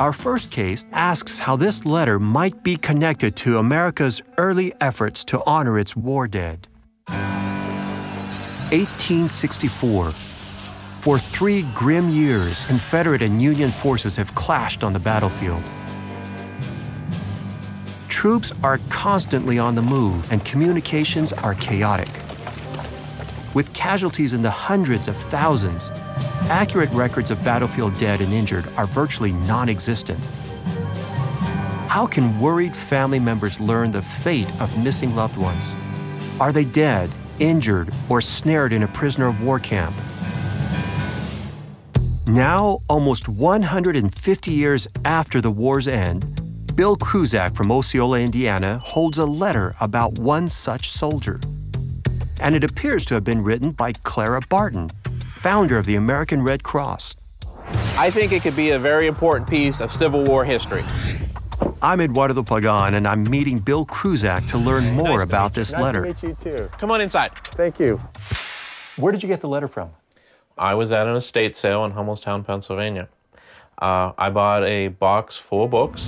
Our first case asks how this letter might be connected to America's early efforts to honor its war dead. 1864. For 3 grim years, Confederate and Union forces have clashed on the battlefield. Troops are constantly on the move, and communications are chaotic. With casualties in the hundreds of thousands, accurate records of battlefield dead and injured are virtually non-existent. How can worried family members learn the fate of missing loved ones? Are they dead, injured, or snared in a prisoner of war camp? Now, almost 150 years after the war's end, Bill Kruzak from Osceola, Indiana, holds a letter about one such soldier. And it appears to have been written by Clara Barton, founder of the American Red Cross. I think it could be a very important piece of Civil War history. I'm Eduardo Pagan, and I'm meeting Bill Kruzak to learn more about this letter. Nice to meet you, too. Come on inside. Thank you. Where did you get the letter from? I was at an estate sale in Hummelstown, Pennsylvania. I bought a box full of books.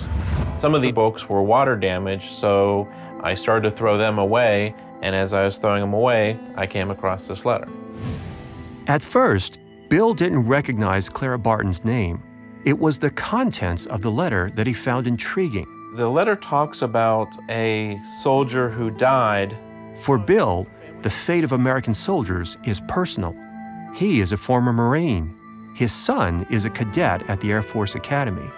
Some of the books were water damaged, so I started to throw them away, and as I was throwing them away, I came across this letter. At first, Bill didn't recognize Clara Barton's name. It was the contents of the letter that he found intriguing. The letter talks about a soldier who died. For Bill, the fate of American soldiers is personal. He is a former Marine. His son is a cadet at the Air Force Academy.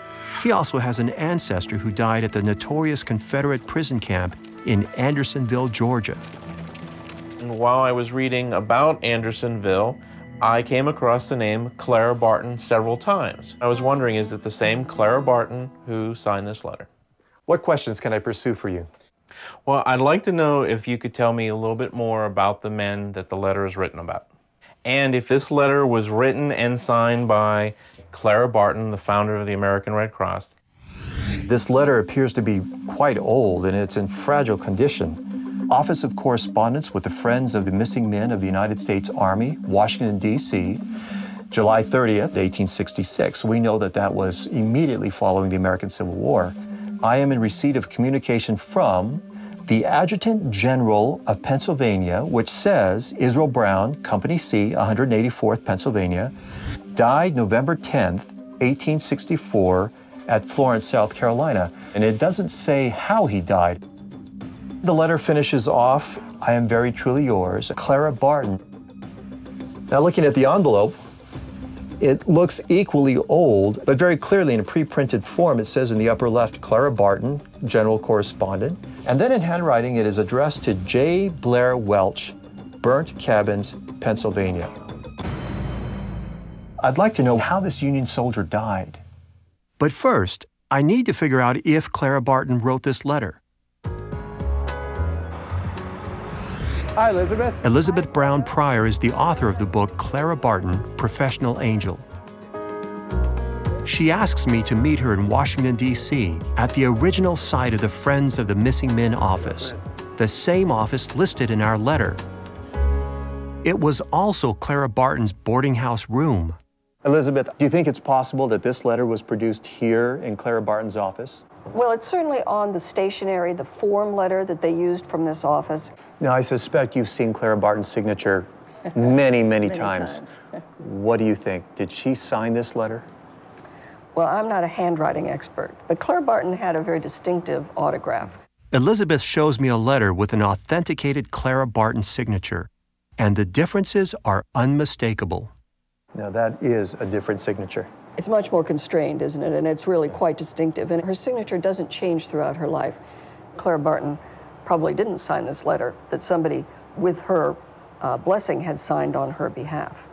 He also has an ancestor who died at the notorious Confederate prison camp in Andersonville, Georgia. And while I was reading about Andersonville, I came across the name Clara Barton several times. I was wondering, is it the same Clara Barton who signed this letter? What questions can I pursue for you? Well, I'd like to know if you could tell me a little bit more about the men that the letter is written about. And if this letter was written and signed by Clara Barton, the founder of the American Red Cross. This letter appears to be quite old, and it's in fragile condition. Office of Correspondence with the Friends of the Missing Men of the United States Army, Washington, D.C., July 30th, 1866. We know that that was immediately following the American Civil War. I am in receipt of communication from the Adjutant General of Pennsylvania, which says Israel Brown, Company C, 184th Pennsylvania, died November 10th, 1864, at Florence, South Carolina. And it doesn't say how he died. The letter finishes off, I am very truly yours, Clara Barton. Now, looking at the envelope, it looks equally old, but very clearly in a pre-printed form, it says in the upper left, Clara Barton, General Correspondent. And then in handwriting, it is addressed to J. Blair Welch, Burnt Cabins, Pennsylvania. I'd like to know how this Union soldier died. But first, I need to figure out if Clara Barton wrote this letter. Hi, Elizabeth. Elizabeth Brown Pryor is the author of the book Clara Barton, Professional Angel. She asks me to meet her in Washington, D.C., at the original site of the Friends of the Missing Men office, the same office listed in our letter. It was also Clara Barton's boarding house room. Elizabeth, do you think it's possible that this letter was produced here in Clara Barton's office? Well, it's certainly on the stationery, the form letter that they used from this office. Now, I suspect you've seen Clara Barton's signature many times. What do you think? Did she sign this letter? Well, I'm not a handwriting expert, but Clara Barton had a very distinctive autograph. Elizabeth shows me a letter with an authenticated Clara Barton signature, and the differences are unmistakable. Now, that is a different signature. It's much more constrained, isn't it? And it's really quite distinctive. And her signature doesn't change throughout her life. Clara Barton probably didn't sign this letter that somebody with her blessing had signed on her behalf.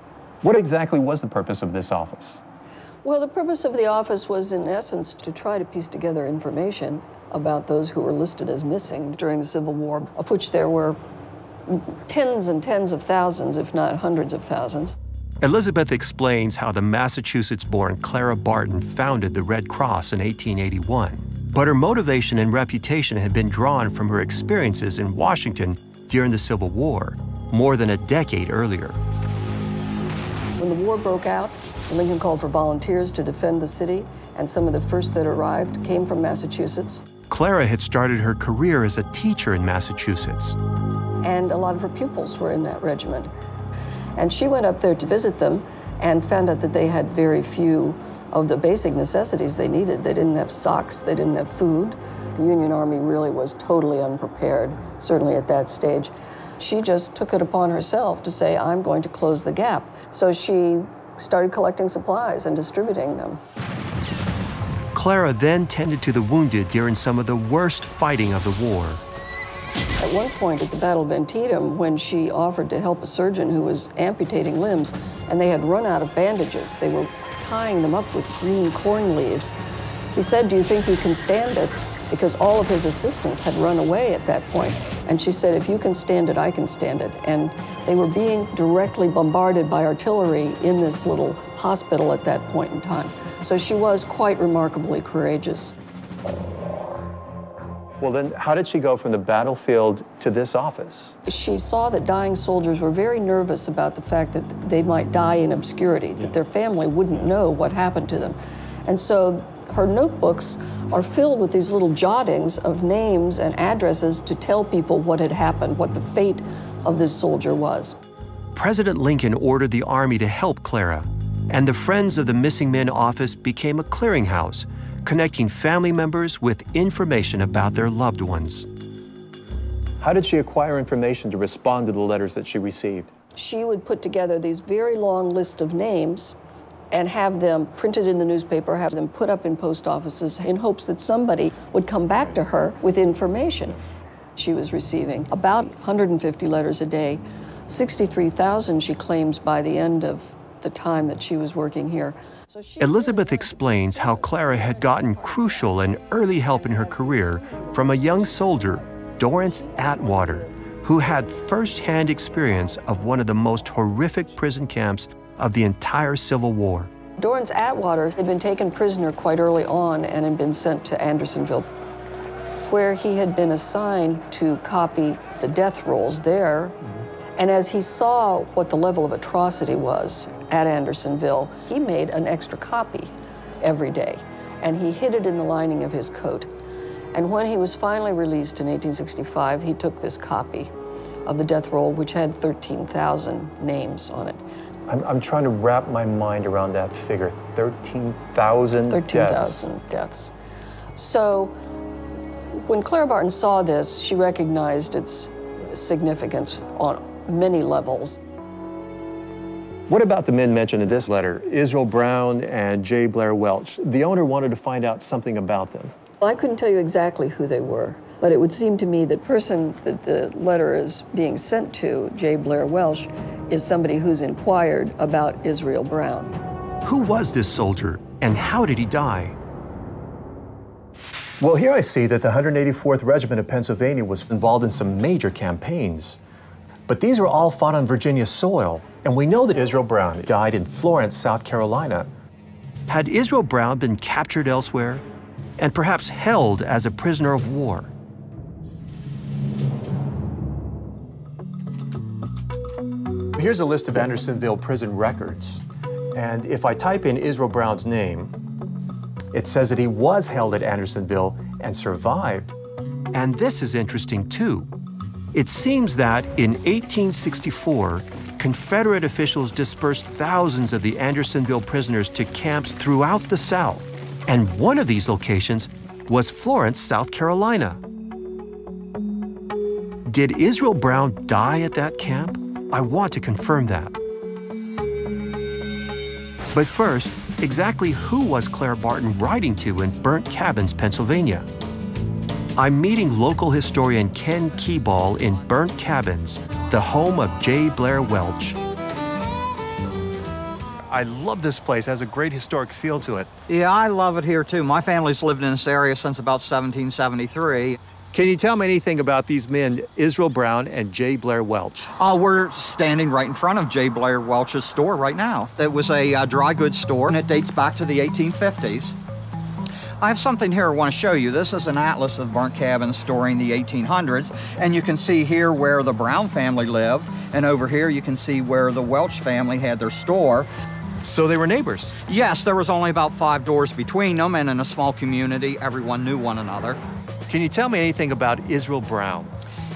What exactly was the purpose of this office? Well, the purpose of the office was, in essence, to try to piece together information about those who were listed as missing during the Civil War, of which there were tens and tens of thousands, if not hundreds of thousands. Elizabeth explains how the Massachusetts-born Clara Barton founded the Red Cross in 1881. But her motivation and reputation had been drawn from her experiences in Washington during the Civil War, more than a decade earlier. When the war broke out, Lincoln called for volunteers to defend the city, and some of the first that arrived came from Massachusetts. Clara had started her career as a teacher in Massachusetts. And a lot of her pupils were in that regiment. And she went up there to visit them and found out that they had very few of the basic necessities they needed. They didn't have socks, they didn't have food. The Union Army really was totally unprepared, certainly at that stage. She just took it upon herself to say, I'm going to close the gap. So she started collecting supplies and distributing them. Clara then tended to the wounded during some of the worst fighting of the war. At one point at the Battle of Antietam, when she offered to help a surgeon who was amputating limbs, and they had run out of bandages, they were tying them up with green corn leaves. He said, do you think you can stand it? Because all of his assistants had run away at that point. And she said, if you can stand it, I can stand it. And they were being directly bombarded by artillery in this little hospital at that point in time. So she was quite remarkably courageous. Well, then how did she go from the battlefield to this office? She saw that dying soldiers were very nervous about the fact that they might die in obscurity, that their family wouldn't know what happened to them. And so her notebooks are filled with these little jottings of names and addresses to tell people what had happened, what the fate of this soldier was. President Lincoln ordered the Army to help Clara, and the Friends of the Missing Men office became a clearinghouse, connecting family members with information about their loved ones. How did she acquire information to respond to the letters that she received? She would put together these very long lists of names and have them printed in the newspaper, have them put up in post offices in hopes that somebody would come back to her with information. She was receiving about 150 letters a day, 63,000 she claims by the end of the time that she was working here. So Elizabeth explains how Clara had gotten crucial and early help in her career from a young soldier, Dorrance Atwater, who had first-hand experience of one of the most horrific prison camps of the entire Civil War. Dorrance Atwater had been taken prisoner quite early on and had been sent to Andersonville, where he had been assigned to copy the death rolls there. And as he saw what the level of atrocity was at Andersonville, he made an extra copy every day, and he hid it in the lining of his coat. And when he was finally released in 1865, he took this copy of the death roll, which had 13,000 names on it. I'm trying to wrap my mind around that figure, 13,000 deaths. 13,000 deaths. So when Clara Barton saw this, she recognized its significance on many levels. What about the men mentioned in this letter, Israel Brown and J. Blair Welch? The owner wanted to find out something about them. Well, I couldn't tell you exactly who they were, but it would seem to me that the person that the letter is being sent to, J. Blair Welch, is somebody who's inquired about Israel Brown. Who was this soldier, and how did he die? Well, here I see that the 184th Regiment of Pennsylvania was involved in some major campaigns. But these were all fought on Virginia soil, and we know that Israel Brown died in Florence, South Carolina. Had Israel Brown been captured elsewhere, and perhaps held as a prisoner of war? Here's a list of Andersonville prison records. And if I type in Israel Brown's name, it says that he was held at Andersonville and survived. And this is interesting too. It seems that in 1864, Confederate officials dispersed thousands of the Andersonville prisoners to camps throughout the South. And one of these locations was Florence, South Carolina. Did Israel Brown die at that camp? I want to confirm that. But first, exactly who was Clara Barton writing to in Burnt Cabins, Pennsylvania? I'm meeting local historian Ken Keeball in Burnt Cabins, the home of J. Blair Welch. I love this place. It has a great historic feel to it. Yeah, I love it here too. My family's lived in this area since about 1773. Can you tell me anything about these men, Israel Brown and J. Blair Welch? We're standing right in front of J. Blair Welch's store right now. It was a dry goods store, and it dates back to the 1850s. I have something here I want to show you. This is an atlas of burnt cabins during the 1800s, and you can see here where the Brown family lived, and over here you can see where the Welch family had their store. So they were neighbors. Yes, there was only about 5 doors between them, and in a small community, everyone knew one another. Can you tell me anything about Israel Brown?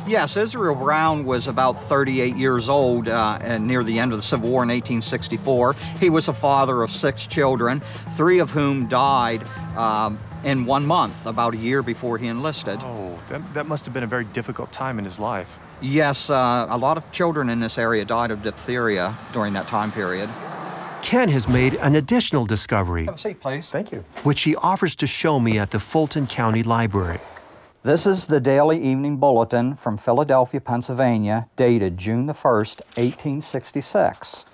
Yes, Israel Brown was about 38 years old and near the end of the Civil War in 1864. He was a father of 6 children, 3 of whom died in 1 month, about a year before he enlisted. Oh, that must have been a very difficult time in his life. Yes, a lot of children in this area died of diphtheria during that time period. Ken has made an additional discovery, Have a seat, please. Thank you. which he offers to show me at the Fulton County Library. This is the Daily Evening Bulletin from Philadelphia, Pennsylvania, dated June the 1st, 1866.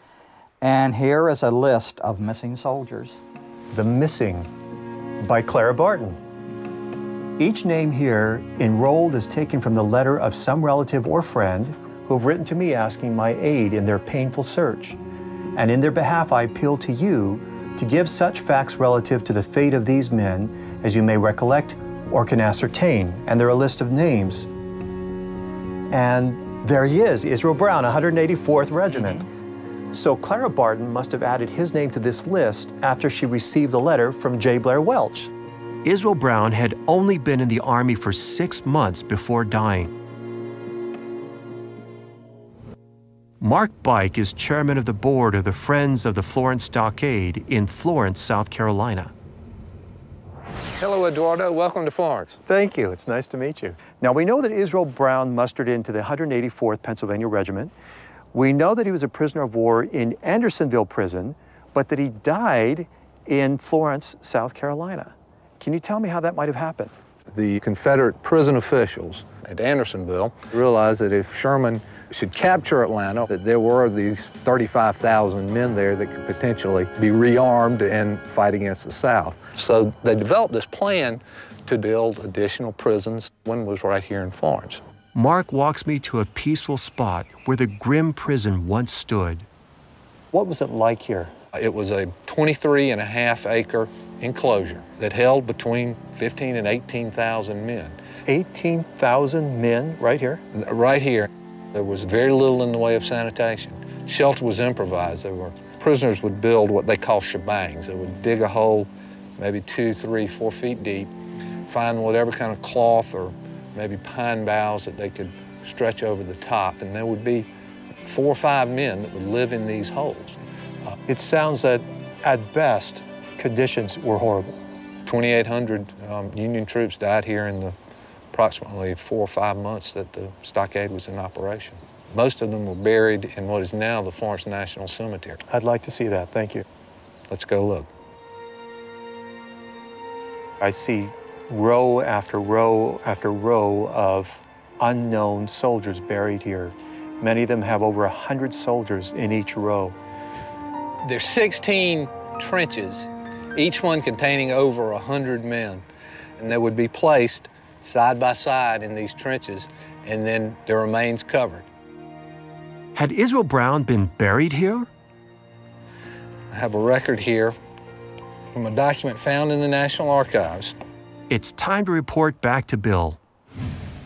And here is a list of missing soldiers. The Missing by Clara Barton. Each name here enrolled is taken from the letter of some relative or friend who have written to me asking my aid in their painful search. And in their behalf, I appeal to you to give such facts relative to the fate of these men as you may recollect or can ascertain. And there are a list of names. And there he is, Israel Brown, 184th Regiment. So Clara Barton must have added his name to this list after she received the letter from J. Blair Welch. Israel Brown had only been in the Army for 6 months before dying. Mark Bike is chairman of the board of the Friends of the Florence Stockade in Florence, South Carolina. Hello, Eduardo. Welcome to Florence. Thank you. It's nice to meet you. Now, we know that Israel Brown mustered into the 184th Pennsylvania Regiment. We know that he was a prisoner of war in Andersonville Prison, but that he died in Florence, South Carolina. Can you tell me how that might have happened? The Confederate prison officials at Andersonville realized that if Sherman should capture Atlanta, that there were these 35,000 men there that could potentially be rearmed and fight against the South. So they developed this plan to build additional prisons. One was right here in Florence. Mark walks me to a peaceful spot where the grim prison once stood. What was it like here? It was a 23.5-acre enclosure that held between 15 and 18,000 men. 18,000 men right here? Right here. There was very little in the way of sanitation. Shelter was improvised. Prisoners would build what they call shebangs. They would dig a hole maybe 2, 3, 4 feet deep, find whatever kind of cloth or maybe pine boughs that they could stretch over the top, and there would be 4 or 5 men that would live in these holes. It sounds that, at best, conditions were horrible. 2,800 Union troops died here in the approximately 4 or 5 months that the stockade was in operation. Most of them were buried in what is now the Florence National Cemetery. I'd like to see that. Thank you. Let's go look. I see row after row after row of unknown soldiers buried here. Many of them have over 100 soldiers in each row. There's 16 trenches, each one containing over 100 men, and they would be placed side by side in these trenches, and then their remains covered. Had Israel Brown been buried here? I have a record here from a document found in the National Archives. It's time to report back to Bill.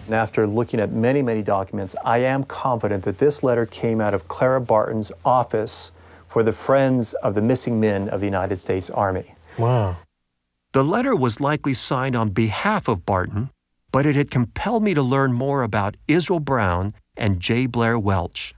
And after looking at many, many documents, I am confident that this letter came out of Clara Barton's office for the Friends of the Missing Men of the United States Army. Wow. The letter was likely signed on behalf of Barton, but it had compelled me to learn more about Israel Brown and J. Blair Welch.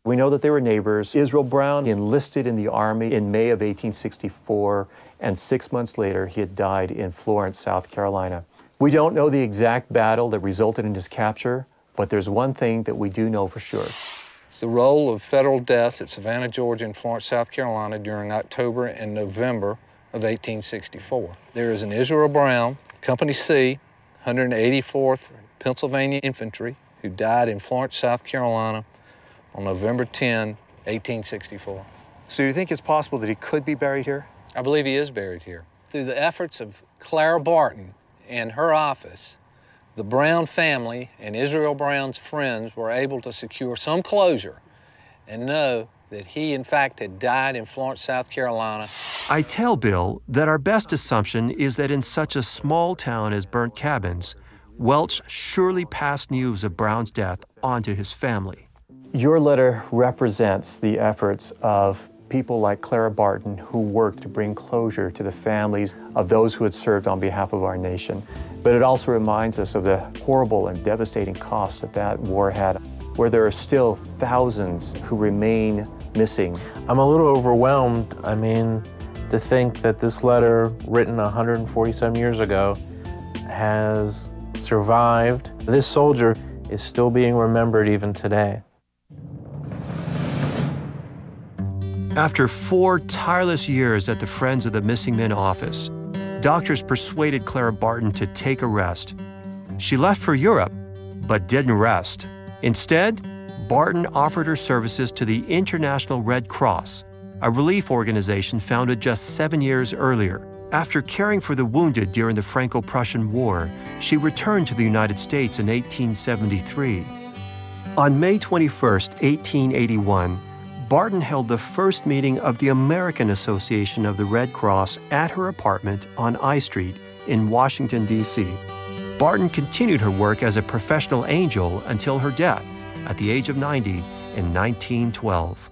We know that they were neighbors. Israel Brown enlisted in the Army in May of 1864, and 6 months later, he had died in Florence, South Carolina. We don't know the exact battle that resulted in his capture, but there's one thing that we do know for sure. It's the roll of federal deaths at Savannah, Georgia, and Florence, South Carolina during October and November of 1864. There is an Israel Brown, Company C, 184th Pennsylvania Infantry, who died in Florence, South Carolina on November 10, 1864. So you think it's possible that he could be buried here? I believe he is buried here. Through the efforts of Clara Barton and her office, the Brown family and Israel Brown's friends were able to secure some closure and know that he, in fact, had died in Florence, South Carolina. I tell Bill that our best assumption is that in such a small town as Burnt Cabins, Welch surely passed news of Brown's death on to his family. Your letter represents the efforts of people like Clara Barton who worked to bring closure to the families of those who had served on behalf of our nation. But it also reminds us of the horrible and devastating costs that that war had, where there are still thousands who remain missing. I'm a little overwhelmed. I mean, to think that this letter, written 147 years ago, has survived. This soldier is still being remembered even today. After 4 tireless years at the Friends of the Missing Men office, doctors persuaded Clara Barton to take a rest. She left for Europe, but didn't rest. Instead, Barton offered her services to the International Red Cross, a relief organization founded just 7 years earlier. After caring for the wounded during the Franco-Prussian War, she returned to the United States in 1873. On May 21st, 1881, Barton held the first meeting of the American Association of the Red Cross at her apartment on I Street in Washington, D.C. Barton continued her work as a professional angel until her death at the age of 90 in 1912.